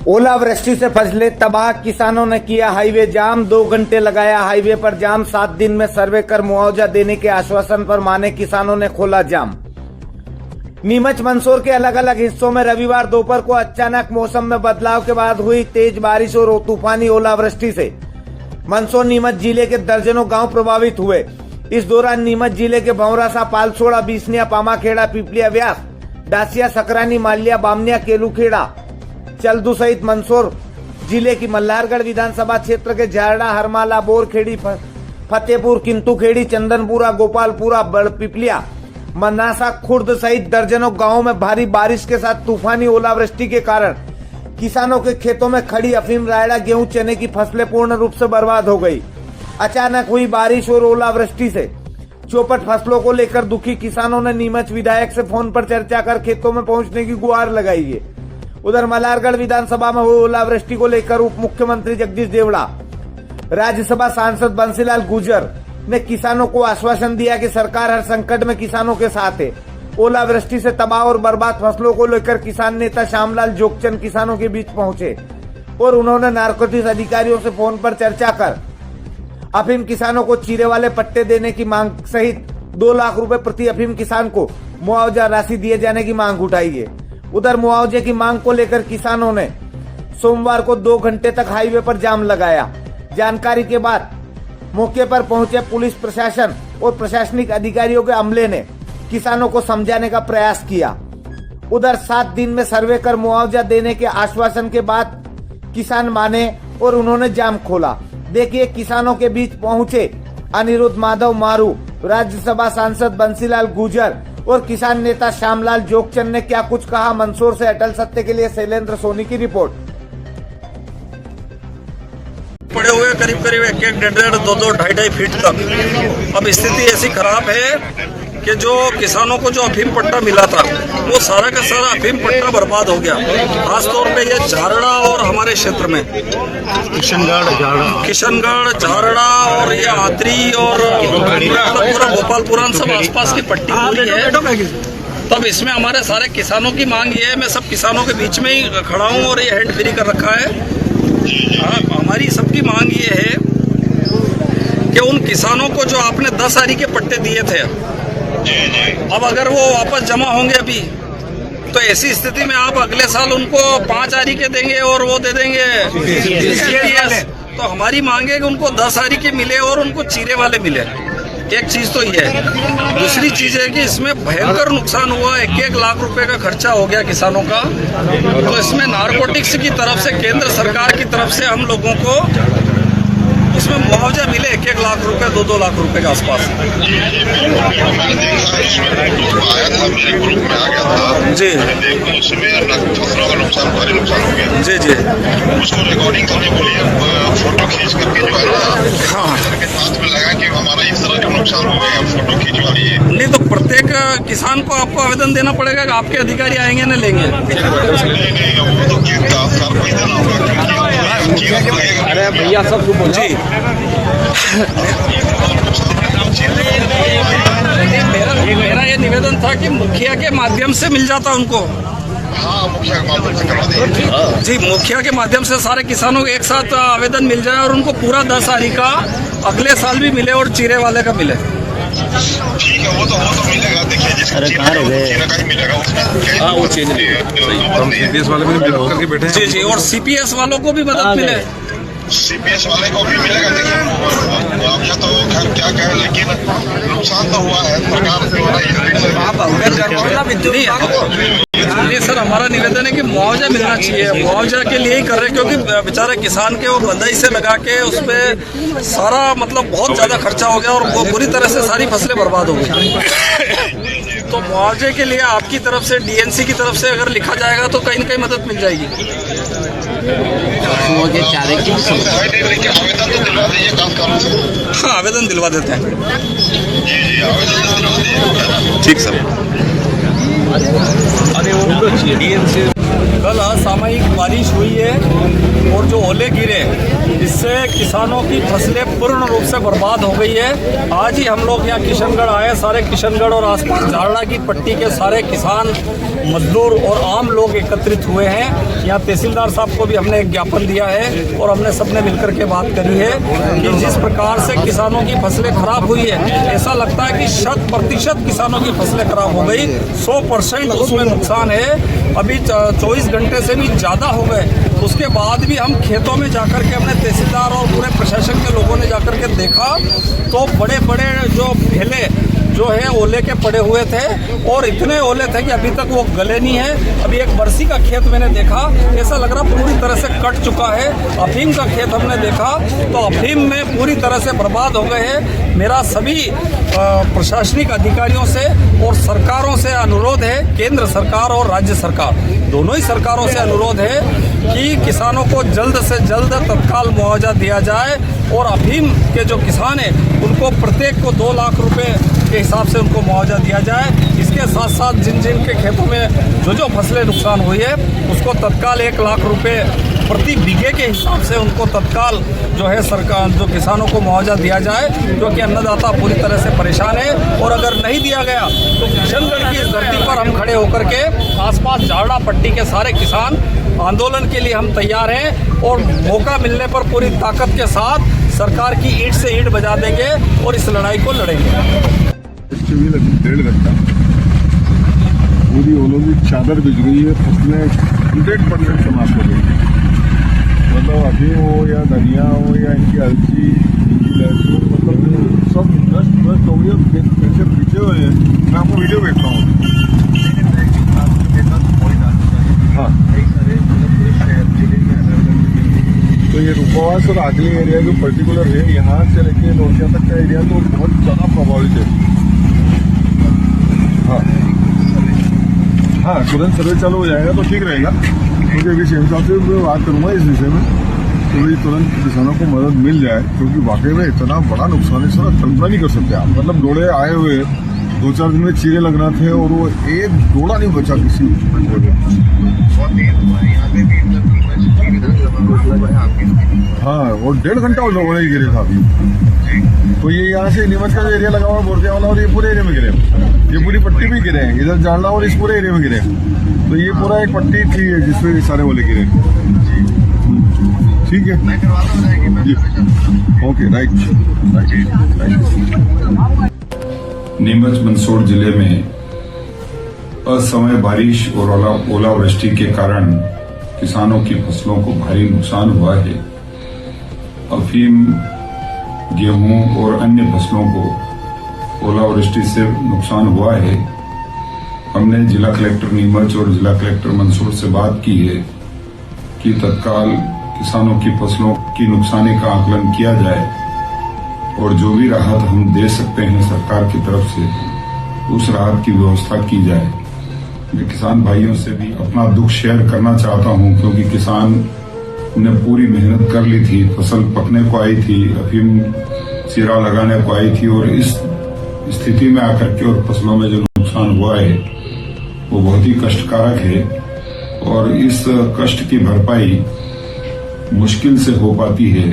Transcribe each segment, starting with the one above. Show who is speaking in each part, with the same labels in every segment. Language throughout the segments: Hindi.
Speaker 1: ओलावृष्टि से फसलें तबाह, किसानों ने किया हाईवे जाम। 2 घंटे लगाया हाईवे पर जाम। 7 दिन में सर्वे कर मुआवजा देने के आश्वासन पर माने किसानों ने खोला जाम। नीमच मंदसौर के अलग अलग हिस्सों में रविवार दोपहर को अचानक मौसम में बदलाव के बाद हुई तेज बारिश और तूफानी ओलावृष्टि से मंदसौर नीमच जिले के दर्जनों गांव प्रभावित हुए। इस दौरान नीमच जिले के भंवरासा, पालसोड़ा, बीसनिया, पामाखेड़ा, पिपलिया, व्यास, डासिया, सकरानी, मालिया, बामनिया, केलूखेड़ा, चलदू सहित मंदसौर जिले की मल्हारगढ़ विधानसभा क्षेत्र के झारड़ा, हरमाला, बोरखेड़ी, फतेहपुर, किंतुखेड़ी, चंदनपुरा, गोपालपुरा, बड़पिपलिया, मनासा, खुर्द सहित दर्जनों गांवों में भारी बारिश के साथ तूफानी ओलावृष्टि के कारण किसानों के खेतों में खड़ी अफीम, रायड़ा, गेहूं, चने की फसलें पूर्ण रूप से बर्बाद हो गई। अचानक हुई बारिश और ओलावृष्टि से चौपट फसलों को लेकर दुखी किसानों ने नीमच विधायक से फोन पर चर्चा कर खेतों में पहुंचने की गुहार लगाई है। उधर मल्हारगढ़ विधानसभा में हुई ओलावृष्टि को लेकर उप मुख्यमंत्री जगदीश देवड़ा, राज्यसभा सांसद बंसीलाल गुर्जर ने किसानों को आश्वासन दिया कि सरकार हर संकट में किसानों के साथ है। ओलावृष्टि से तबाह और बर्बाद फसलों को लेकर किसान नेता श्यामलाल जोगचंद किसानों के बीच पहुंचे और उन्होंने नारकोटिक्स अधिकारियों से फोन पर चर्चा कर अफीम किसानों को चीरे वाले पट्टे देने की मांग सहित 2 लाख रुपए प्रति अफीम किसान को मुआवजा राशि दिए जाने की मांग उठाई है। उधर मुआवजे की मांग को लेकर किसानों ने सोमवार को 2 घंटे तक हाईवे पर जाम लगाया। जानकारी के बाद मौके पर पहुंचे पुलिस प्रशासन और प्रशासनिक अधिकारियों के अमले ने किसानों को समझाने का प्रयास किया। उधर 7 दिन में सर्वे कर मुआवजा देने के आश्वासन के बाद किसान माने और उन्होंने जाम खोला। देखिए किसानों के बीच पहुंचे अनिरुद्ध माधव मारू, राज्यसभा सांसद बंसीलाल गुर्जर और किसान नेता श्यामलाल जोगचंद ने क्या कुछ कहा। मंदसौर से अटल सत्य के लिए शैलेंद्र सोनी की रिपोर्ट।
Speaker 2: पड़े हुए करीब करीब 1-1, 1.5, 2-2, 2.5 फीट तक। अब स्थिति ऐसी खराब है कि जो किसानों को जो अफीम पट्टा मिला था वो सारा का सारा अफीम पट्टा बर्बाद हो गया। खासतौर पे ये झारड़ा और हमारे क्षेत्र में किशनगढ़, झारड़ा और ये आतरी और पूरा गोपालपुरा सब आसपास की पट्टी पूरी है। तब इसमें हमारे सारे किसानों की मांग ये है, मैं सब किसानों के बीच में ही खड़ा हूँ और ये हैंड फ्री कर रखा है। हमारी सबकी मांग ये है कि उन किसानों को जो आपने 10 आरी के पट्टे दिए थे, अब अगर वो वापस जमा होंगे अभी, तो ऐसी स्थिति में आप अगले साल उनको 5 आरी के देंगे और वो दे देंगे CPS। तो हमारी मांग है कि उनको 10 आरी के मिले और उनको चीरे वाले मिले। एक चीज तो ये है। दूसरी चीज है कि इसमें भयंकर नुकसान हुआ। 1-1 लाख रुपए का खर्चा हो गया किसानों का। तो इसमें नारकोटिक्स की तरफ से, केंद्र सरकार की तरफ से हम लोगों को इसमें मुआवजा मिले 1-1 लाख रुपए, 2-2 लाख रुपए के आसपास। जी
Speaker 3: फसलों का नुकसान, भारी नुकसान हो गया।
Speaker 2: जी जी,
Speaker 3: उसको रिकॉर्डिंग करने के लिए फोटो खींच करके जो है ना, हाँ, के साथ में लगा कि हमारा इस तरह का नुकसान हो गया, फोटो खींचवा लिए।
Speaker 2: नहीं तो प्रत्येक किसान को आपको आवेदन देना पड़ेगा कि आपके अधिकारी आएंगे न लेंगे?
Speaker 3: नहीं, वो तो सर को ही देना होगा।
Speaker 4: अरे भैया सब
Speaker 2: जी, मेरा ये निवेदन था कि मुखिया के माध्यम से मिल जाता उनको।
Speaker 3: हाँ, मुखिया के माध्यम से करवा देंगे।
Speaker 2: जी, मुखिया के माध्यम से सारे किसानों को एक साथ आवेदन मिल जाए और उनको पूरा 10 आरी का अगले साल भी मिले और चीरे वाले का मिले।
Speaker 3: ठीक है, वो तो मिलेगा। देखिए जिसका चीरा का ही मिलेगा उसमें।
Speaker 2: हाँ, वो चीज
Speaker 5: CPS वाले भी मदद करके बैठे हैं।
Speaker 2: जी जी, और CPS वालों को भी मदद मिले।
Speaker 3: CPS वाले को भी मिलेगा। देखिए मुआवजा तो खैर क्या कहें, लेकिन नुकसान तो हुआ है। सरकार
Speaker 2: नहीं सर, हमारा निवेदन है कि मुआवजा मिलना चाहिए। मुआवजा के लिए ही कर रहे हैं क्योंकि बेचारे किसान के वो बंदाई से लगा के उसमें सारा मतलब बहुत ज्यादा खर्चा हो गया और वो बुरी तरह से सारी फसलें बर्बाद हो गई। तो मुआवजे के लिए आपकी तरफ से, DNC की तरफ से अगर लिखा जाएगा तो कहीं न कहीं मदद मिल जाएगी। हाँ, आवेदन दिलवा देते हैं।
Speaker 3: जी, आवेदन दिलवा दें।
Speaker 2: ठीक सर।
Speaker 5: अरे वो DNC
Speaker 2: कल असामयिक बारिश हुई है और जो ओले गिरे इससे किसानों की फसलें पूर्ण रूप से बर्बाद हो गई है। आज ही हम लोग यहाँ किशनगढ़ आए, सारे किशनगढ़ और आसपास झारड़ा की पट्टी के सारे किसान, मजदूर और आम लोग एकत्रित हुए हैं। यहाँ तहसीलदार साहब को भी हमने एक ज्ञापन दिया है और हमने सबने मिलकर के बात करी है कि जिस प्रकार से किसानों की फसलें खराब हुई है, ऐसा लगता है कि 100% किसानों की फसलें खराब हो गई, 100% उसमें नुकसान है। अभी 24 घंटे से भी ज़्यादा हो गए, उसके बाद भी हम खेतों में जाकर के अपने तहसीलदार और पूरे प्रशासन के लोगों ने जाकर के देखा तो बड़े बड़े जो ढेले जो है ओले के पड़े हुए थे और इतने ओले थे कि अभी तक वो गले नहीं है। अभी एक बरसी का खेत मैंने देखा, ऐसा लग रहा पूरी तरह से कट चुका है। अफीम का खेत हमने देखा तो अफीम में पूरी तरह से बर्बाद हो गए हैं। मेरा सभी प्रशासनिक अधिकारियों से और सरकारों से अनुरोध है, केंद्र सरकार और राज्य सरकार दोनों ही सरकारों से अनुरोध है कि किसानों को जल्द से जल्द तत्काल मुआवजा दिया जाए और अफीम के जो किसान हैं उनको प्रत्येक को 2 लाख रुपए के हिसाब से उनको मुआवजा दिया जाए। इसके साथ साथ जिन जिन के खेतों में जो फसलें नुकसान हुई है उसको तत्काल 1 लाख रुपए प्रति बीघे के हिसाब से उनको तत्काल जो है सरकार जो किसानों को मुआवजा दिया जाए, क्योंकि अन्नदाता पूरी तरह से परेशान है। और अगर नहीं दिया गया तो किशनगढ़ की इस धरती पर हम खड़े होकर के आसपास झारड़ा पट्टी के सारे किसान आंदोलन के लिए हम तैयार हैं और मौका मिलने पर पूरी ताकत के साथ सरकार की ईंट से ईंट बजा देंगे और इस लड़ाई को लड़ेंगे।
Speaker 5: 1.5 घंटा पूरी ओलों की चादर बिछ गई है, फसलें 100% समाप्त हो गई। मतलब अफीम हो या धनिया हो या इनकी अलसी, इनकी लहसुन, मतलब सब नष्ट हो गई, कैसे पीछे हुए हैं। मैं आपको वीडियो भेजता हूँ। हाँ, तो ये रुपवास और आगली एरिया जो पर्टिकुलर है, यहाँ से लेके लोहिया तक का एरिया तो बहुत ज़्यादा प्रभावित है। हाँ हाँ, तुरंत सर्वे चालू हो जाएगा तो ठीक रहेगा, क्योंकि अभी सीएम साहब से मैं बात करूँगा इस विषय में तो भाई तुरंत किसानों को मदद मिल जाए, क्योंकि वाकई में इतना बड़ा नुकसान है, इसका कल्पना नहीं कर सकते आप। मतलब डोड़े आए हुए 2-4 दिन में चीरे लगना थे और वो एक डोड़ा नहीं बचा किसी बंदे को। हाँ, और 1.5 घंटा लोगों ने गिरे था अभी। तो ये यहाँ से नीमच का जो एरिया लगा हुआ बोरदिया वाला, और ये पूरे एरिया में गिरे, ये पूरी पट्टी भी गिरे हैं, इधर जालना और इस पूरे एरिया में गिरे। तो ये पूरा एक पट्टी थी जिसमें सारे ओले गिरे। ठीक है जी, ओके, राइट।
Speaker 6: नीमच मंदसौर जिले में असमय बारिश और ओलावृष्टि के कारण किसानों की फसलों को भारी नुकसान हुआ है। अफीम, गेहूं और अन्य फसलों को ओलावृष्टि से नुकसान हुआ है। हमने जिला कलेक्टर नीमच और जिला कलेक्टर मंदसौर से बात की है कि तत्काल किसानों की फसलों की नुकसानी का आकलन किया जाए और जो भी राहत हम दे सकते हैं सरकार की तरफ से उस राहत की व्यवस्था की जाए। मैं किसान भाइयों से भी अपना दुख शेयर करना चाहता हूं, क्योंकि किसान ने पूरी मेहनत कर ली थी, फसल पकने को आई थी, अफीम चीरा लगाने को आई थी और इस स्थिति में आकर के और फसलों में जो नुकसान हुआ है वो बहुत ही कष्टकारक है और इस कष्ट की भरपाई मुश्किल से हो पाती है,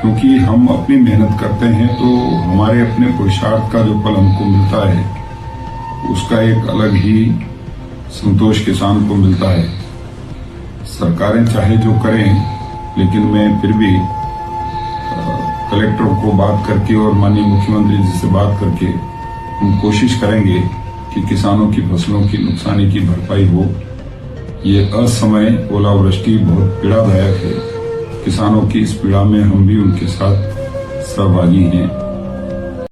Speaker 6: क्योंकि हम अपनी मेहनत करते हैं तो हमारे अपने पुरुषार्थ का जो फल हमको मिलता है उसका एक अलग ही संतोष किसान को मिलता है। सरकारें चाहे जो करें, लेकिन मैं फिर भी कलेक्टर को बात करके और माननीय मुख्यमंत्री जी से बात करके हम कोशिश करेंगे कि किसानों की फसलों की नुकसानी की भरपाई हो। ये असमय ओलावृष्टि बहुत पीड़ादायक है, किसानों की इस पीड़ा में हम भी उनके साथ सहभागी हैं।